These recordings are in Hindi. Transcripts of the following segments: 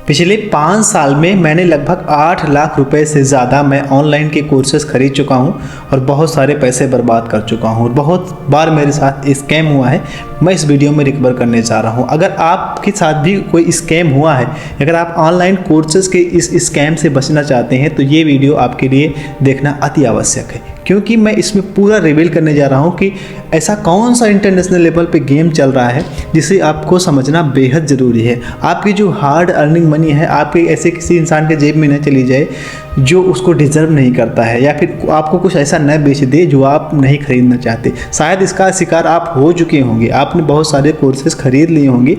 पिछले 5 साल में मैंने लगभग 8 लाख रुपए से ज़्यादा मैं ऑनलाइन के कोर्सेज खरीद चुका हूं और बहुत सारे पैसे बर्बाद कर चुका हूं और बहुत बार मेरे साथ स्कैम हुआ है। मैं इस वीडियो में रिकवर करने जा रहा हूं। अगर आपके साथ भी कोई स्कैम हुआ है, अगर आप ऑनलाइन कोर्सेज के इस स्कैम से बचना चाहते हैं तो ये वीडियो आपके लिए देखना अति आवश्यक है, क्योंकि मैं इसमें पूरा रिवील करने जा रहा हूं कि ऐसा कौन सा इंटरनेशनल लेवल पे गेम चल रहा है जिसे आपको समझना बेहद ज़रूरी है। आपकी जो हार्ड अर्निंग मनी है आपके ऐसे किसी इंसान के जेब में न चली जाए जो उसको डिज़र्व नहीं करता है, या फिर आपको कुछ ऐसा न बेच दे जो आप नहीं खरीदना चाहते। शायद इसका शिकार आप हो चुके होंगे, आपने बहुत सारे कोर्सेज खरीद लिए होंगे,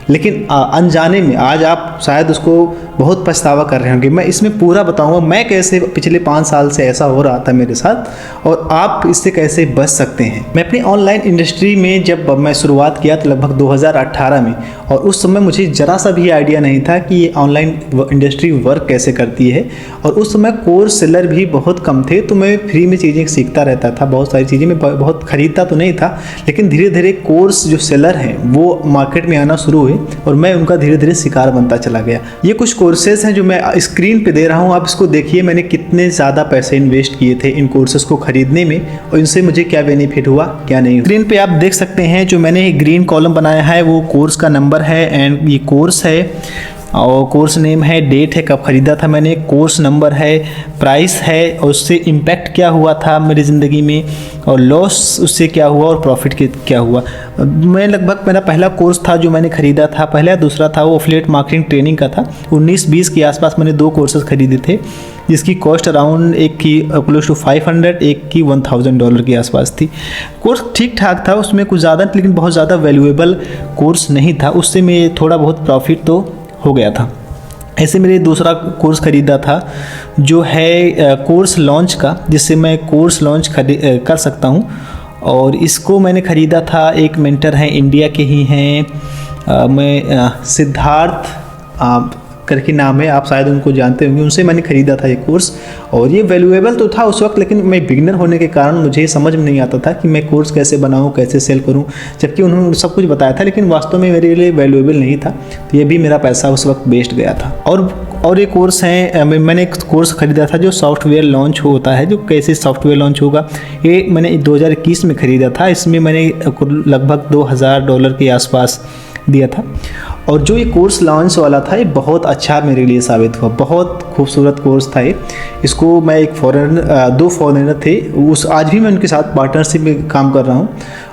लेकिन अनजाने में आज आप शायद उसको बहुत पछतावा कर रहे होंगे। मैं इसमें पूरा बताऊंगा मैं कैसे पिछले 5 साल से ऐसा हो रहा था मेरे साथ और आप इससे कैसे बच सकते हैं। मैं अपनी ऑनलाइन इंडस्ट्री में जब मैं शुरुआत किया तो लगभग 2018 में, और उस समय मुझे ज़रा सा भी आइडिया नहीं था कि ये ऑनलाइन इंडस्ट्री वर्क कैसे करती है, और उस समय कोर्स सेलर भी बहुत कम थे, तो मैं फ्री में चीज़ें सीखता रहता था। बहुत सारी चीज़ें मैं बहुत ख़रीदता तो नहीं था, लेकिन धीरे धीरे कोर्स जो सेलर हैं वो मार्केट में आना शुरू हुए और मैं उनका धीरे धीरे शिकार बनता चला गया। ये कुछ कोर्सेज हैं जो मैं स्क्रीन पे दे रहा हूँ, आप इसको देखिए। मैंने कितने ज़्यादा पैसे इन्वेस्ट किए थे इन कोर्सेज को खरीदने में और इनसे मुझे क्या बेनिफिट हुआ क्या नहीं। स्क्रीन पे आप देख सकते हैं जो मैंने ग्रीन कॉलम बनाया है वो कोर्स का नंबर है, एंड ये कोर्स है और कोर्स नेम है, डेट है कब ख़रीदा था मैंने, कोर्स नंबर है, प्राइस है और उससे इम्पैक्ट क्या हुआ था मेरी ज़िंदगी में, और लॉस उससे क्या हुआ और प्रॉफिट क्या हुआ। मैं लगभग मेरा पहला कोर्स था जो मैंने ख़रीदा था, पहला दूसरा था वो एफिलिएट मार्केटिंग ट्रेनिंग का था। 19-20 के आसपास मैंने 2 कोर्सेज खरीदे थे जिसकी कॉस्ट अराउंड एक की क्लोज टू 500, एक की $1000 के आसपास थी। कोर्स ठीक ठाक था, उसमें कुछ ज़्यादा लेकिन बहुत ज़्यादा वैल्यूएबल कोर्स नहीं था, उससे मैं थोड़ा बहुत प्रॉफिट तो हो गया था। ऐसे मेरे दूसरा कोर्स ख़रीदा था जो है कोर्स लॉन्च का, जिससे मैं कोर्स लॉन्च कर सकता हूं, और इसको मैंने ख़रीदा था। एक मेंटर हैं, इंडिया के ही हैं, मैं सिद्धार्थ करके नाम है, आप शायद उनको जानते होंगे, उनसे मैंने ख़रीदा था ये कोर्स। और ये वैल्यूएबल तो था उस वक्त, लेकिन मैं बिगिनर होने के कारण मुझे समझ में नहीं आता था कि मैं कोर्स कैसे बनाऊं, कैसे सेल करूं, जबकि उन्होंने सब कुछ बताया था, लेकिन वास्तव में मेरे लिए वैल्यूएबल नहीं था। तो ये भी मेरा पैसा उस वक्त वेस्ट गया था। और ये कोर्स हैं, मैंने एक कोर्स ख़रीदा था जो सॉफ्टवेयर लॉन्च होता है, जो कैसे सॉफ्टवेयर लॉन्च होगा, ये मैंने 2021 में ख़रीदा था। इसमें मैंने लगभग $2000 के आसपास दिया था। और जो ये कोर्स लॉन्च वाला था ये बहुत अच्छा मेरे लिए साबित हुआ, बहुत खूबसूरत कोर्स था ये। इसको मैं एक फॉरेनर 2 फॉरेनर थे, उस आज भी मैं उनके साथ पार्टनरशिप में काम कर रहा हूँ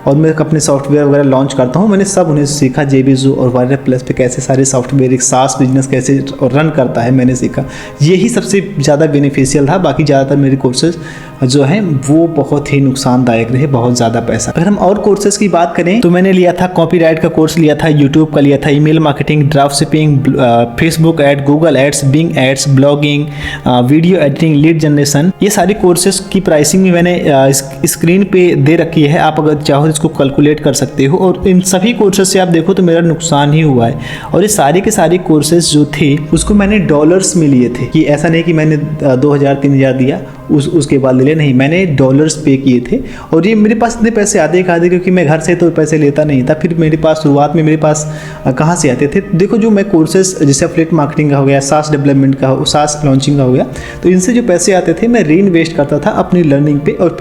और मैं अपने सॉफ्टवेयर वगैरह लॉन्च करता हूँ। मैंने सब उन्हें सीखा, JBZoo और वायरलेस प्लस पे कैसे सारे सॉफ्टवेयर, एक SaaS बिजनेस कैसे रन करता है मैंने सीखा। यही सबसे ज़्यादा बेनिफिशियल था। बाकी ज़्यादातर मेरे कोर्सेज जो हैं वो बहुत ही नुकसानदायक रहे, बहुत ज़्यादा पैसा। अगर हम और कोर्सेज की बात करें तो मैंने लिया था कॉपीराइट का कोर्स लिया था, यूट्यूब का लिया था, email marketing, drop shipping, Facebook ad, Google ads, Bing ads, blogging, video editing, lead generation. ये सारे कोर्सेज की प्राइसिंग भी मैंने स्क्रीन पे दे रखी है, आप अगर चाहो इसको कैलकुलेट कर सकते हो। और इन सभी कोर्सेज से आप देखो तो मेरा नुकसान ही हुआ है। और ये सारे के सारे कोर्सेज जो थे उसको मैंने डॉलर्स में लिए थे, कि ऐसा नहीं कि मैंने 2000-3000 दिया उसके बाद ले लिया, नहीं, मैंने डॉलर्स पे किए थे। और ये मेरे पास इतने पैसे आते क्योंकि मैं घर से तो पैसे लेता नहीं था। फिर मेरे पास शुरुआत में मेरे पास कहाँ से आते थे, देखो जो मैं कोर्सेज जैसे एफिलिएट मार्केटिंग का हो गया, SaaS डेवलपमेंट का, SaaS लॉन्चिंग का हो गया, तो इनसे जो पैसे आते थे मैं री इन्वेस्ट करता था अपनी लर्निंग पे, और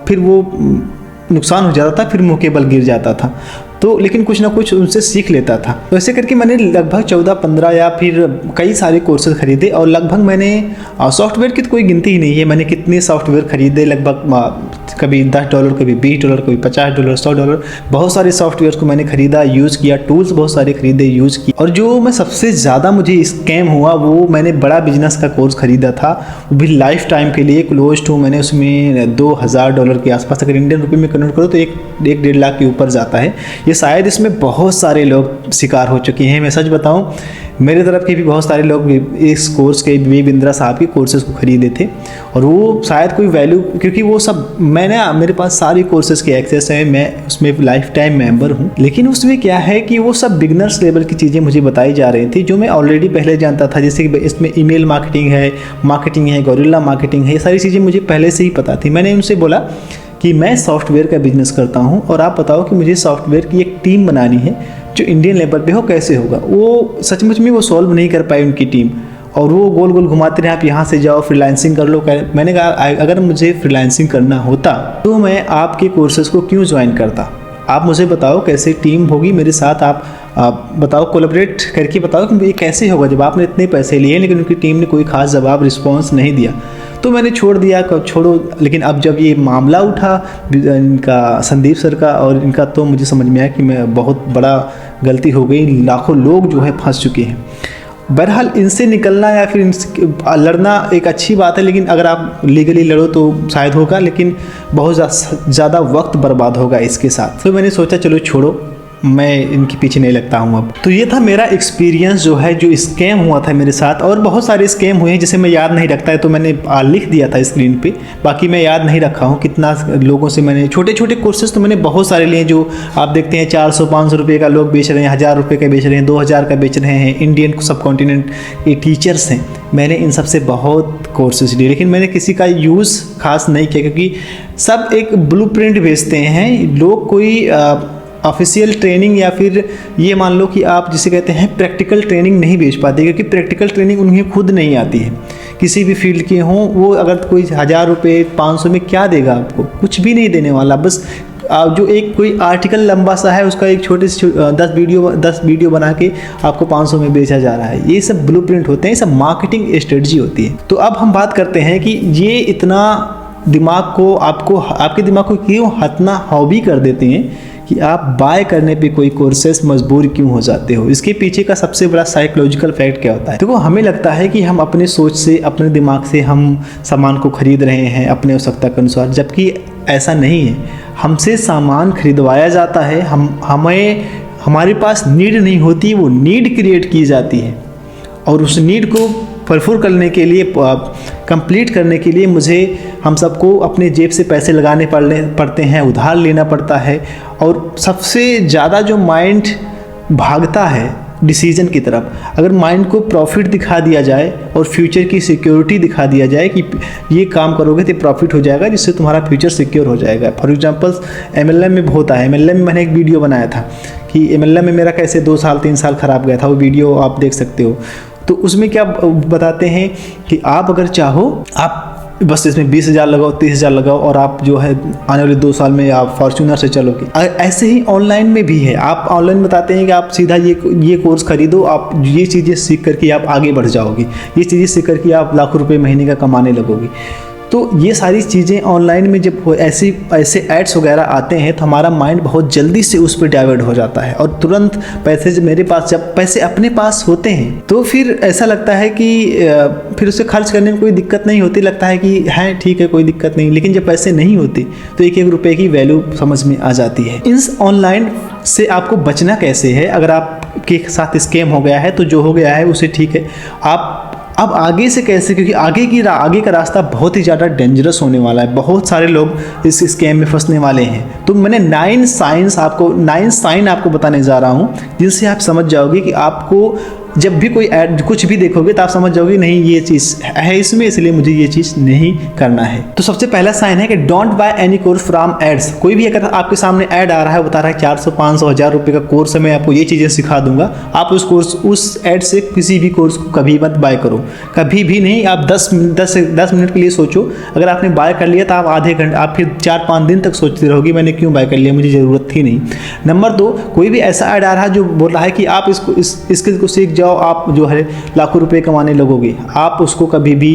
फिर वो नुकसान हो जाता था, फिर मुँह के बल गिर जाता था। तो लेकिन कुछ ना कुछ उनसे सीख लेता था। तो ऐसे करके मैंने लगभग 14-15 या फिर कई सारे कोर्सेज खरीदे, और लगभग मैंने सॉफ्टवेयर की तो कोई गिनती ही नहीं है, मैंने कितने सॉफ्टवेयर खरीदे, लगभग कभी $10, कभी $20, कभी $50, $100, बहुत सारे सॉफ्टवेयर को मैंने खरीदा, यूज़ किया, टूल्स बहुत सारे खरीदे, यूज़ किए। और जो मैं सबसे ज़्यादा मुझे स्कैम हुआ वो मैंने बड़ा बिजनेस का कोर्स खरीदा था, वो भी लाइफ टाइम के लिए, क्लोज टू मैंने उसमें $2000 के आसपास, अगर इंडियन रुपये में कन्वर्ट करो तो 1-1.5 लाख के ऊपर जाता है। ये शायद इसमें बहुत सारे लोग शिकार हो चुके हैं। मैं सच बताऊं, मेरे तरफ के भी बहुत सारे लोग इस कोर्स के बिंद्रा साहब के कोर्सेज को खरीदे थे, और वो शायद कोई वैल्यू, क्योंकि वो सब मेरे पास सारे कोर्सेज के एक्सेस हैं, मैं उसमें लाइफ टाइम मेंबर हूँ। लेकिन उसमें क्या है कि वो सब बिगनर्स लेवल की चीज़ें मुझे बताई जा रही थी जो मैं ऑलरेडी पहले जानता था, जैसे कि इसमें ईमेल मार्केटिंग है, गोरिल्ला मार्केटिंग है, ये सारी चीज़ें मुझे पहले से ही पता थी। मैंने उनसे बोला कि मैं सॉफ्टवेयर का बिजनेस करता हूं और आप बताओ कि मुझे सॉफ्टवेयर की एक टीम बनानी है जो इंडियन लेवल पे हो कैसे होगा। वो सचमुच में वो सॉल्व नहीं कर पाई उनकी टीम, और वो गोल गोल घुमाते रहे, आप यहाँ से जाओ फ्रीलांसिंग कर लो। मैंने कहा अगर मुझे फ्रीलांसिंग करना होता तो मैं आपके कोर्सेज को क्यों ज्वाइन करता। आप मुझे बताओ कैसे टीम होगी मेरे साथ, आप बताओ, कोलैबोरेट करके बताओ कि ये कैसे होगा जब आपने इतने पैसे लिए लेकिन उनकी टीम ने कोई खास जवाब रिस्पॉन्स नहीं दिया। तो मैंने छोड़ दिया, छोड़ो। लेकिन अब जब ये मामला उठा इनका, संदीप सर का और इनका, तो मुझे समझ में आया कि मैं बहुत बड़ा गलती हो गई। लाखों लोग जो है फंस चुके हैं। बहरहाल इनसे निकलना या फिर लड़ना एक अच्छी बात है, लेकिन अगर आप लीगली लड़ो तो शायद होगा, लेकिन बहुत ज़्यादा वक्त बर्बाद होगा इसके साथ। तो मैंने सोचा चलो छोड़ो, मैं इनके पीछे नहीं लगता हूँ अब। तो ये था मेरा एक्सपीरियंस जो है, जो स्कैम हुआ था मेरे साथ। और बहुत सारे स्कैम हुए हैं जिसे मैं याद नहीं रखता है, तो मैंने लिख दिया था स्क्रीन पे। बाकी मैं याद नहीं रखा हूँ कितना लोगों से मैंने छोटे छोटे कोर्सेज तो मैंने बहुत सारे लिए, जो आप देखते हैं 400-500 रुपये का लोग बेच रहे हैं, 1000 रुपये का बेच रहे हैं, 2000 का बेच रहे हैं। इंडियन सब कॉन्टिनेंट के टीचर्स हैं, मैंने इन सब से बहुत कोर्सेज लिए, लेकिन मैंने किसी का यूज़ खास नहीं किया, क्योंकि सब एक ब्लूप्रिंट बेचते हैं लोग। कोई ऑफिशियल ट्रेनिंग या फिर ये मान लो कि आप जिसे कहते हैं प्रैक्टिकल ट्रेनिंग नहीं बेच पाते, क्योंकि प्रैक्टिकल ट्रेनिंग उन्हें खुद नहीं आती है। किसी भी फील्ड के हों वो, अगर कोई 1000 रुपये 500 में क्या देगा आपको, कुछ भी नहीं देने वाला। बस जो एक कोई आर्टिकल लंबा सा है उसका एक छोटे से 10 वीडियो बना के आपको 500 में बेचा जा रहा है। ये सब ब्लूप्रिंट होते हैं, ये सब मार्केटिंग स्ट्रेटजी होती है। तो अब हम बात करते हैं कि ये इतना दिमाग को आपके दिमाग को क्यों हतना हॉबी कर देते हैं कि आप बाय करने पे कोई कोर्सेस मजबूर क्यों हो जाते हो। इसके पीछे का सबसे बड़ा साइकोलॉजिकल फैक्ट क्या होता है। देखो, हमें लगता है कि हम अपने सोच से, अपने दिमाग से हम सामान को खरीद रहे हैं अपने आवश्यकता के अनुसार, जबकि ऐसा नहीं है। हमसे सामान खरीदवाया जाता है, हमारे पास नीड नहीं होती, वो नीड क्रिएट की जाती है, और उस नीड को फुलफिल करने के लिए, कंप्लीट करने के लिए हम सबको अपने जेब से पैसे लगाने पड़ते हैं, उधार लेना पड़ता है। और सबसे ज़्यादा जो माइंड भागता है डिसीजन की तरफ, अगर माइंड को प्रॉफिट दिखा दिया जाए और फ्यूचर की सिक्योरिटी दिखा दिया जाए कि ये काम करोगे तो प्रॉफिट हो जाएगा, जिससे तुम्हारा फ्यूचर सिक्योर हो जाएगा। फॉर एग्जांपल MLM में होता है। MLM में मैंने एक वीडियो बनाया था कि MLM में मेरा कैसे 2 साल 3 साल ख़राब गया था, वो वीडियो आप देख सकते हो। तो उसमें क्या बताते हैं कि आप अगर चाहो, आप बस इसमें 20,000 लगाओ, 30,000 लगाओ, और आप जो है आने वाले 2 साल में आप फॉर्च्यूनर से चलोगे। ऐसे ही ऑनलाइन में भी है। आप ऑनलाइन बताते हैं कि आप सीधा ये कोर्स खरीदो, आप ये चीज़ें सीख करके आप आगे बढ़ जाओगे, ये चीज़ें सीख करके आप लाखों रुपए महीने का कमाने लगोगे। तो ये सारी चीज़ें ऑनलाइन में जब ऐसे एड्स वगैरह आते हैं तो हमारा माइंड बहुत जल्दी से उस पर डाइवर्ट हो जाता है, और तुरंत पैसे जब पैसे अपने पास होते हैं तो फिर ऐसा लगता है कि फिर उसे खर्च करने में कोई दिक्कत नहीं होती। लगता है कि है ठीक है, कोई दिक्कत नहीं। लेकिन जब पैसे नहीं होते तो एक एक रुपये की वैल्यू समझ में आ जाती है। इस ऑनलाइन से आपको बचना कैसे है। अगर आपके साथ स्कैम हो गया है तो जो हो गया है उसे ठीक है, आप अब आगे से कैसे, क्योंकि आगे का रास्ता बहुत ही ज़्यादा डेंजरस होने वाला है। बहुत सारे लोग इस स्कैम में फंसने वाले हैं। तो मैंने 9 साइन आपको बताने जा रहा हूँ, जिनसे आप समझ जाओगे कि आपको जब भी कोई ऐड कुछ भी देखोगे तो आप समझ जाओगे नहीं ये चीज़ है इसमें, इसलिए मुझे ये चीज़ नहीं करना है। तो सबसे पहला साइन है कि don't buy any course from ads. कोई भी अगर आपके सामने ऐड आ रहा है, बता रहा है 400, 500, 1000 रुपये का कोर्स है, मैं आपको ये चीज़ें सिखा दूंगा, आप उस ऐड से किसी भी कोर्स को कभी मत बाय करो, कभी भी नहीं। आप 10 मिनट के लिए सोचो। अगर आपने बाय कर लिया तो आप आधे घंटे, आप फिर 4-5 दिन तक सोचते रहोगे मैंने क्यों बाय कर लिया, मुझे ज़रूरत थी नहीं। नंबर 2, कोई भी ऐसा ऐड आ रहा है जो बोल रहा है कि आप इसको सीख जाओ, आप जो है लाखों रुपए कमाने लगोगे, आप उसको कभी भी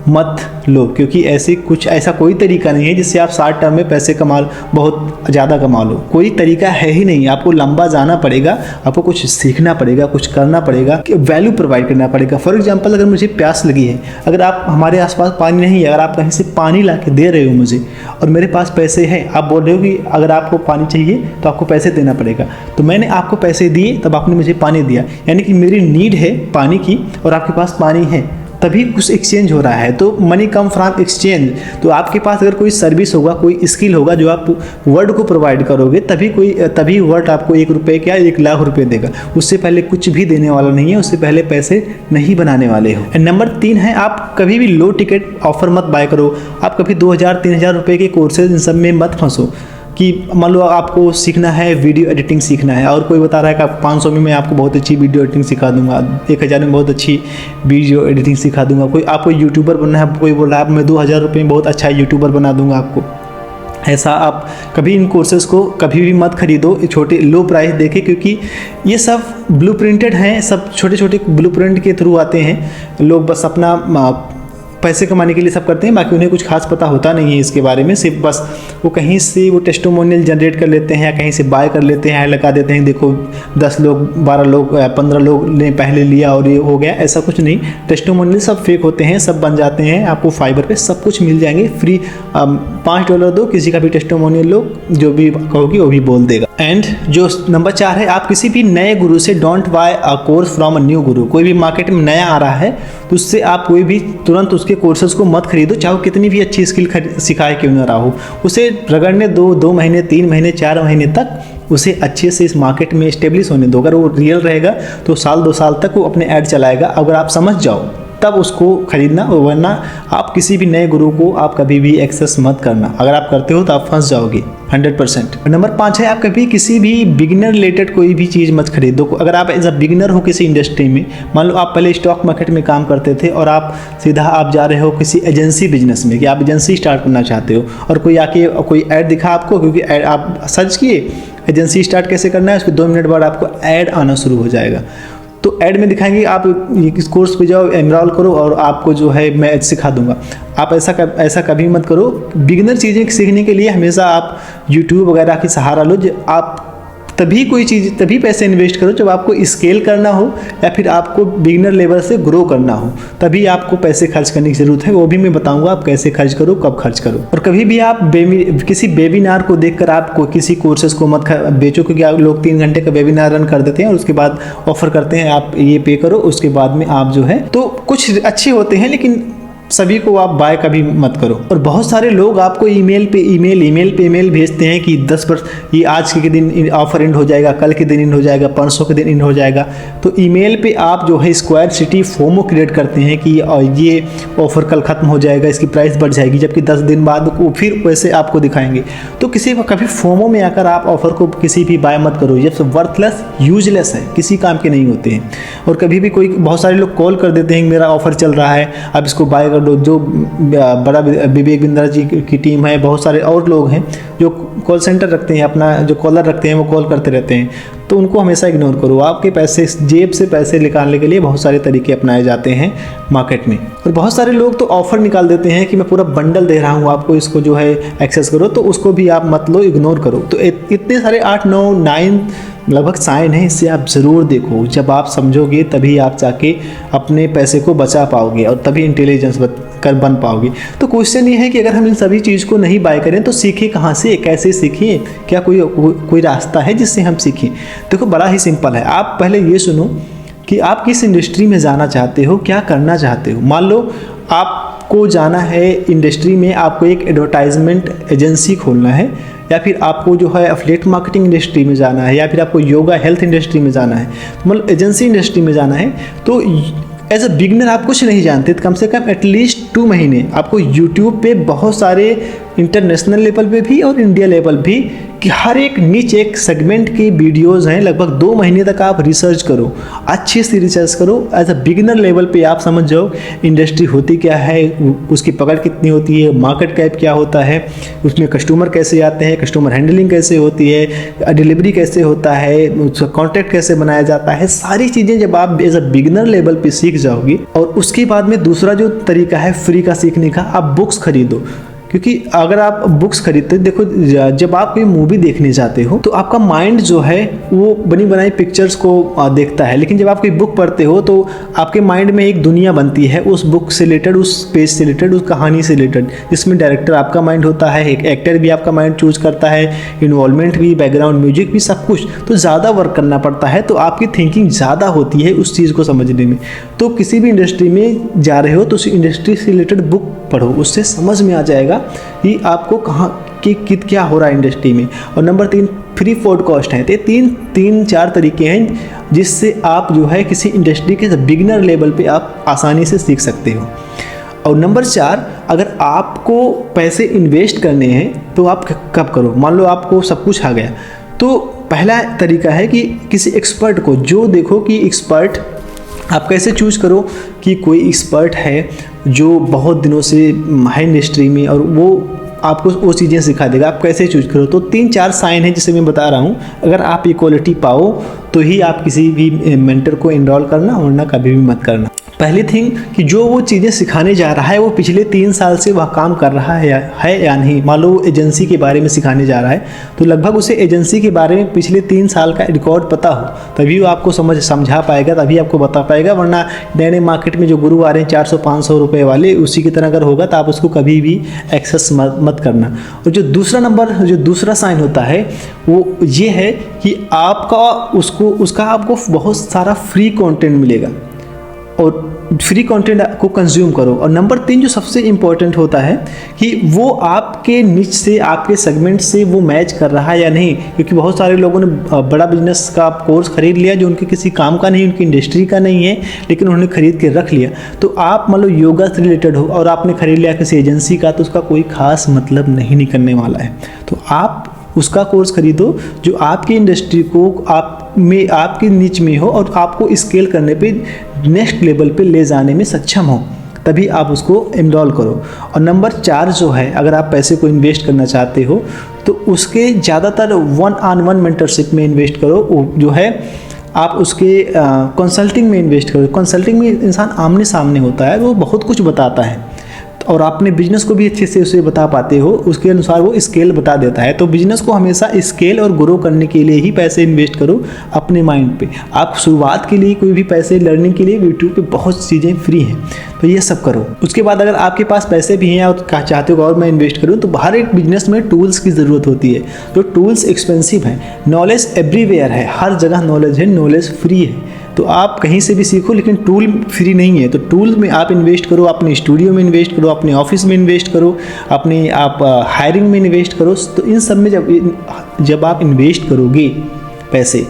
मत लो, क्योंकि ऐसा कोई तरीका नहीं है जिससे आप शॉर्ट टर्म में पैसे बहुत ज़्यादा कमा लो। कोई तरीका है ही नहीं। आपको लंबा जाना पड़ेगा, आपको कुछ सीखना पड़ेगा, कुछ करना पड़ेगा, वैल्यू प्रोवाइड करना पड़ेगा। फॉर एग्जांपल, अगर मुझे प्यास लगी है, अगर आप हमारे आसपास पानी नहीं है, अगर आप कहीं से पानी ला के दे रहे हो मुझे और मेरे पास पैसे हैं, आप बोल रहे हो कि अगर आपको पानी चाहिए तो आपको पैसे देना पड़ेगा, तो मैंने आपको पैसे दिए तब आपने मुझे पानी दिया, यानी कि मेरी नीड है पानी की और आपके पास पानी है, तभी कुछ एक्सचेंज हो रहा है। तो मनी कम फ्रॉम एक्सचेंज। तो आपके पास अगर कोई सर्विस होगा, कोई स्किल होगा जो आप वर्ड को प्रोवाइड करोगे, तभी वर्ड आपको 1 रुपये क्या 1 लाख रुपए देगा। उससे पहले कुछ भी देने वाला नहीं है, उससे पहले पैसे नहीं बनाने वाले हो। नंबर 3 है, आप कभी भी लो टिकट ऑफर मत बाय करो। आप कभी 2000-3000 रुपये के कोर्सेज इन सब में मत फंसो कि मान लो आपको सीखना है वीडियो एडिटिंग सीखना है और कोई बता रहा है कि आप 500 में मैं आपको बहुत अच्छी वीडियो एडिटिंग सिखा दूंगा, 1000 में बहुत अच्छी वीडियो एडिटिंग सिखा दूंगा। कोई आपको यूट्यूबर बनना है, कोई बोल रहा है मैं 2000 रुपये में बहुत अच्छा यूट्यूबर बना दूंगा आपको। ऐसा आप कभी इन कोर्सेज़ को कभी भी मत खरीदो छोटे लो प्राइस देके, क्योंकि ये सब ब्लूप्रिंटेड हैं, सब छोटे छोटे ब्लूप्रिंट के थ्रू आते हैं। लोग बस अपना पैसे कमाने के लिए सब करते हैं, बाकी उन्हें कुछ खास पता होता नहीं है इसके बारे में। सिर्फ बस वो कहीं से वो टेस्टिमोनियल जनरेट कर लेते हैं या कहीं से बाय कर लेते हैं, लगा देते हैं, देखो 10 लोग 12 लोग 15 लोग ने पहले लिया और ये हो गया। ऐसा कुछ नहीं, टेस्टिमोनियल सब फेक होते हैं, सब बन जाते हैं। आपको फाइबर पे सब कुछ मिल जाएंगे फ्री। $5 दो, किसी का भी टेस्टिमोनियल लो, जो भी कहोगी वो भी बोल देगा। एंड जो नंबर 4 है, आप किसी भी नए गुरु से don't buy a course from a new गुरु। कोई भी मार्केट में नया आ रहा है तो उससे आप कोई भी तुरंत उसके कोर्सेज को मत खरीदो, चाहे कितनी भी अच्छी स्किल सिखाए क्यों ना रहा हो। उसे रगड़ने दो 2 महीने 3 महीने 4 महीने तक, उसे अच्छे से इस मार्केट में स्टेब्लिश होने दो। अगर वो रियल रहेगा तो साल 2 साल तक वो अपने ऐड चलाएगा। अगर आप समझ जाओ तब उसको खरीदना, वरना आप किसी भी नए गुरु को आप कभी भी एक्सेस मत करना। अगर आप करते हो तो आप फंस जाओगे 100%। नंबर 5 है, आप कभी किसी भी बिगिनर रिलेटेड कोई भी चीज़ मत खरीदो। अगर आप एज अ बिगिनर हो किसी इंडस्ट्री में, मान लो आप पहले स्टॉक मार्केट में काम करते थे और आप सीधा आप जा रहे हो किसी एजेंसी बिजनेस में कि आप एजेंसी स्टार्ट करना चाहते हो, और कोई आके कोई ऐड दिखा आपको, क्योंकि आप सर्च किए एजेंसी स्टार्ट कैसे करना है, उसके 2 मिनट बाद आपको ऐड आना शुरू हो जाएगा। तो ऐड में दिखाएंगे आप इस कोर्स पे जाओ, एनरोल करो और आपको जो है मैं सिखा दूंगा। आप ऐसा कभी मत करो। बिगिनर चीज़ें सीखने के लिए हमेशा आप यूट्यूब वगैरह की सहारा लो। आप तभी पैसे इन्वेस्ट करो जब आपको स्केल करना हो या फिर आपको बिगिनर लेवल से ग्रो करना हो, तभी आपको पैसे खर्च करने की ज़रूरत है। वो भी मैं बताऊंगा आप कैसे खर्च करो, कब खर्च करो। और कभी भी आप किसी वेबिनार को देखकर आप किसी कोर्सेज को मत बेचो, क्योंकि आप लोग 3 घंटे का वेबिनार रन कर देते हैं और उसके बाद ऑफर करते हैं आप ये पे करो, उसके बाद में आप जो है, तो कुछ अच्छे होते हैं लेकिन सभी को आप बाय कभी मत करो। और बहुत सारे लोग आपको ईमेल पे ईमेल भेजते हैं कि 10% ये आज के दिन ऑफर एंड हो जाएगा, कल के दिन एंड हो जाएगा, परसों के दिन एंड हो जाएगा। तो ईमेल पे आप जो है स्क्वायर सिटी फोमो क्रिएट करते हैं कि ये ऑफर कल खत्म हो जाएगा, इसकी प्राइस बढ़ जाएगी, जबकि 10 दिन बाद वो फिर वैसे आपको दिखाएंगे। तो कभी फोमो में आकर आप ऑफर को किसी भी बाय मत करो, ये सब वर्थलेस यूजलेस है, किसी काम के नहीं होते हैं। और कभी भी बहुत सारे लोग कॉल कर देते हैं मेरा ऑफर चल रहा है, आप इसको बाय जो बड़ा विवेक बिंद्रा जी की टीम है, बहुत सारे और लोग हैं जो कॉल सेंटर रखते हैं, अपना जो कॉलर रखते हैं वो कॉल करते रहते हैं, तो उनको हमेशा इग्नोर करो। आपके पैसे जेब से पैसे निकालने के लिए बहुत सारे तरीके अपनाए जाते हैं मार्केट में। और बहुत सारे लोग तो ऑफर निकाल देते हैं कि मैं पूरा बंडल दे रहा हूँ आपको, इसको जो है एक्सेस करो, तो उसको भी आप मत लो, इग्नोर करो। तो इतने सारे 8, 9, 9 लगभग साइन है, इससे आप ज़रूर देखो। जब आप समझोगे तभी आप जाके अपने पैसे को बचा पाओगे और तभी इंटेलिजेंस बन पाओगे। तो क्वेश्चन ये है कि अगर हम इन सभी चीज़ को नहीं बाय करें तो सीखें कहाँ से, कैसे सीखें, क्या कोई रास्ता है जिससे हम सीखें? देखो बड़ा ही सिंपल है। आप पहले ये सुनो कि आप किस इंडस्ट्री में जाना चाहते हो, क्या करना चाहते हो। मान लो आपको जाना है इंडस्ट्री में, आपको एक एडवर्टाइजमेंट एजेंसी खोलना है, या फिर आपको जो है एफिलिएट मार्केटिंग इंडस्ट्री में जाना है, या फिर आपको योगा हेल्थ इंडस्ट्री में जाना है, मतलब एजेंसी इंडस्ट्री में जाना है। तो एज अ बिगनर आप कुछ नहीं जानते तो कम से कम एटलीस्ट 2 महीने आपको यूट्यूब पे बहुत सारे इंटरनेशनल लेवल पे भी और इंडिया लेवल भी कि हर एक नीच एक सेगमेंट की वीडियोस हैं। लगभग 2 महीने तक आप रिसर्च करो, अच्छे से रिसर्च करो। एज अ बिगिनर लेवल पे आप समझ जाओ इंडस्ट्री होती क्या है, उसकी पकड़ कितनी होती है, मार्केट कैप क्या होता है, उसमें कस्टमर कैसे आते हैं, कस्टमर हैंडलिंग कैसे होती है, डिलीवरी कैसे होता है, उसका कॉन्टैक्ट कैसे बनाया जाता है। सारी चीज़ें जब आप एज अ बिगिनर लेवल पे सीख जाओगे, और उसके बाद में दूसरा जो तरीका है फ्री का सीखने का, आप बुक्स खरीदो। क्योंकि अगर आप बुक्स खरीदते, देखो जब आप कोई मूवी देखने जाते हो तो आपका माइंड जो है वो बनी बनाई पिक्चर्स को देखता है, लेकिन जब आप कोई बुक पढ़ते हो तो आपके माइंड में एक दुनिया बनती है उस बुक से रिलेटेड, उस पेज से रिलेटेड, उस कहानी से रिलेटेड, जिसमें डायरेक्टर आपका माइंड होता है, एक एक्टर भी आपका माइंड चूज करता है, इन्वॉल्वमेंट भी, बैकग्राउंड म्यूजिक भी, सब कुछ। तो ज़्यादा वर्क करना पड़ता है, तो आपकी थिंकिंग ज़्यादा होती है उस चीज़ को समझने में। तो किसी भी इंडस्ट्री में जा रहे हो तो उस इंडस्ट्री से रिलेटेड बुक पढ़ो, उससे समझ में आ जाएगा कि आपको कहाँ क्या हो रहा है इंडस्ट्री में। और नंबर 3 फ्री पॉडकास्ट है। तो 3-4 तरीके हैं जिससे आप जो है किसी इंडस्ट्री के बिगिनर लेवल पे आप आसानी से सीख सकते हो। और नंबर 4, अगर आपको पैसे इन्वेस्ट करने हैं तो आप कब करो। मान लो आपको सब कुछ आ गया, तो पहला तरीका है कि किसी एक्सपर्ट को, जो देखो कि एक्सपर्ट आप कैसे चूज़ करो कि कोई एक्सपर्ट है जो बहुत दिनों से है इंडस्ट्री में और वो आपको वो चीज़ें सिखा देगा। आप कैसे चूज करो, तो 3-4 साइन है जिसे मैं बता रहा हूँ। अगर आप ये क्वालिटी पाओ तो ही आप किसी भी मेंटर को इनरोल करना, वरना कभी भी मत करना। पहली थिंग कि जो वो चीज़ें सिखाने जा रहा है वो पिछले 3 साल से वह काम कर रहा है या नहीं। मान लो एजेंसी के बारे में सिखाने जा रहा है तो लगभग उसे एजेंसी के बारे में पिछले 3 साल का रिकॉर्ड पता हो, तभी वो आपको समझा पाएगा, तभी आपको बता पाएगा। वरना नए नए मार्केट में जो गुरु आ रहे हैं 400-500 रुपये वाले, उसी की तरह अगर होगा तो आप उसको कभी भी एक्सेस मत करना। और जो दूसरा साइन होता है वो ये है कि उसका आपको बहुत सारा फ्री कंटेंट मिलेगा और फ्री कंटेंट को कंज्यूम करो। और नंबर 3 जो सबसे इम्पोर्टेंट होता है कि वो आपके निच से, आपके सेगमेंट से वो मैच कर रहा है या नहीं। क्योंकि बहुत सारे लोगों ने बड़ा बिजनेस का कोर्स खरीद लिया जो उनके किसी काम का नहीं, उनकी इंडस्ट्री का नहीं है, लेकिन उन्होंने खरीद के रख लिया। तो आप मान लो योगा से रिलेटेड हो और आपने खरीद लिया किसी एजेंसी का, तो उसका कोई खास मतलब नहीं निकलने वाला है। तो आप उसका कोर्स खरीदो जो आपकी इंडस्ट्री को आपकी निच में हो और आपको स्केल करने पे नेक्स्ट लेवल पे ले जाने में सक्षम हो, तभी आप उसको एनरोल करो। और नंबर 4 जो है, अगर आप पैसे को इन्वेस्ट करना चाहते हो तो उसके ज़्यादातर 1-on-1 मेंटरशिप में इन्वेस्ट करो। जो है आप उसके कंसल्टिंग में इन्वेस्ट करो। कंसल्टिंग में इंसान आमने सामने होता है, वो बहुत कुछ बताता है और अपने बिजनेस को भी अच्छे से उसे बता पाते हो, उसके अनुसार वो स्केल बता देता है। तो बिजनेस को हमेशा स्केल और ग्रो करने के लिए ही पैसे इन्वेस्ट करो अपने माइंड पे। आप शुरुआत के लिए कोई भी पैसे लर्निंग के लिए यूट्यूब पे बहुत चीज़ें फ्री हैं, तो ये सब करो। उसके बाद अगर आपके पास पैसे भी हैं और चाहते हो और मैं इन्वेस्ट करूँ, तो हर एक बिजनेस में टूल्स की ज़रूरत होती है। जो टूल्स एक्सपेंसिव हैं, नॉलेज एवरीवेयर है, हर जगह नॉलेज है, नॉलेज फ्री है। तो आप कहीं से भी सीखो, लेकिन टूल फ्री नहीं है। तो टूल में आप इन्वेस्ट करो, अपने स्टूडियो में इन्वेस्ट करो, अपने ऑफिस में इन्वेस्ट करो, आप हायरिंग में इन्वेस्ट करो। तो इन सब में जब आप इन्वेस्ट करोगे पैसे,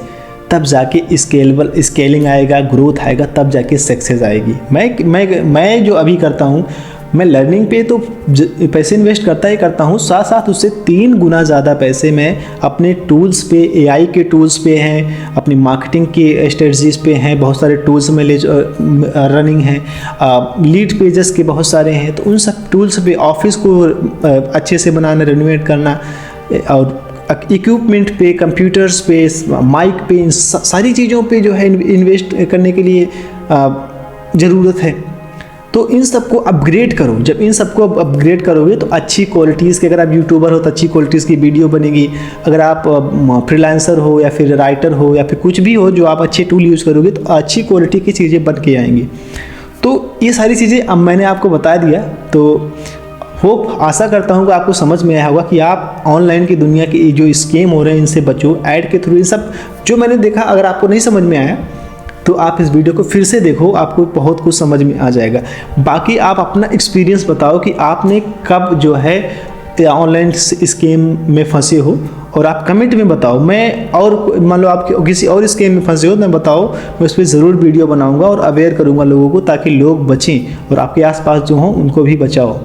तब जाके स्केलिंग आएगा, ग्रोथ आएगा, तब जाके सक्सेस आएगी। मैं जो अभी करता हूँ, मैं लर्निंग पे तो पैसे इन्वेस्ट करता हूँ, साथ साथ उससे 3 गुना ज़्यादा पैसे मैं अपने टूल्स पे, AI के टूल्स पे हैं, अपनी मार्केटिंग की स्ट्रेटजीज पे हैं, बहुत सारे टूल्स में रनिंग हैं, लीड पेजेस के बहुत सारे हैं। तो उन सब टूल्स पे ऑफिस को अच्छे से बनाना, रेनोवेट करना, और इक्विपमेंट पे, कंप्यूटर्स पे, माइक पे, इन सारी चीज़ों पे जो है इन्वेस्ट करने के लिए ज़रूरत है। तो इन सबको अपग्रेड करो। जब इन सबको अपग्रेड करोगे तो अच्छी क्वालिटीज़ के, अगर आप यूट्यूबर हो तो अच्छी क्वालिटीज़ की वीडियो बनेगी। अगर आप फ्रीलांसर हो या फिर राइटर हो या फिर कुछ भी हो, जो आप अच्छे टूल यूज़ करोगे तो अच्छी क्वालिटी की चीज़ें बन के आएंगी। तो ये सारी चीज़ें अब मैंने आपको बता दिया। तो होप, आशा करता हूँ कि आपको समझ में आया होगा कि आप ऑनलाइन की दुनिया के जो स्कैम हो रहे हैं इनसे बचो। ऐड के थ्रू इन सब जो मैंने देखा, अगर आपको नहीं समझ में आया तो आप इस वीडियो को फिर से देखो, आपको बहुत कुछ समझ में आ जाएगा। बाकी आप अपना एक्सपीरियंस बताओ कि आपने कब जो है ऑनलाइन स्कैम में फंसे हो, और आप कमेंट में बताओ। मैं, और मान लो आप किसी और स्कैम में फंसे हो, मैं बताओ, मैं उस पर ज़रूर वीडियो बनाऊंगा और अवेयर करूंगा लोगों को, ताकि लोग बचें और आपके आसपास जो हों उनको भी बचाओ।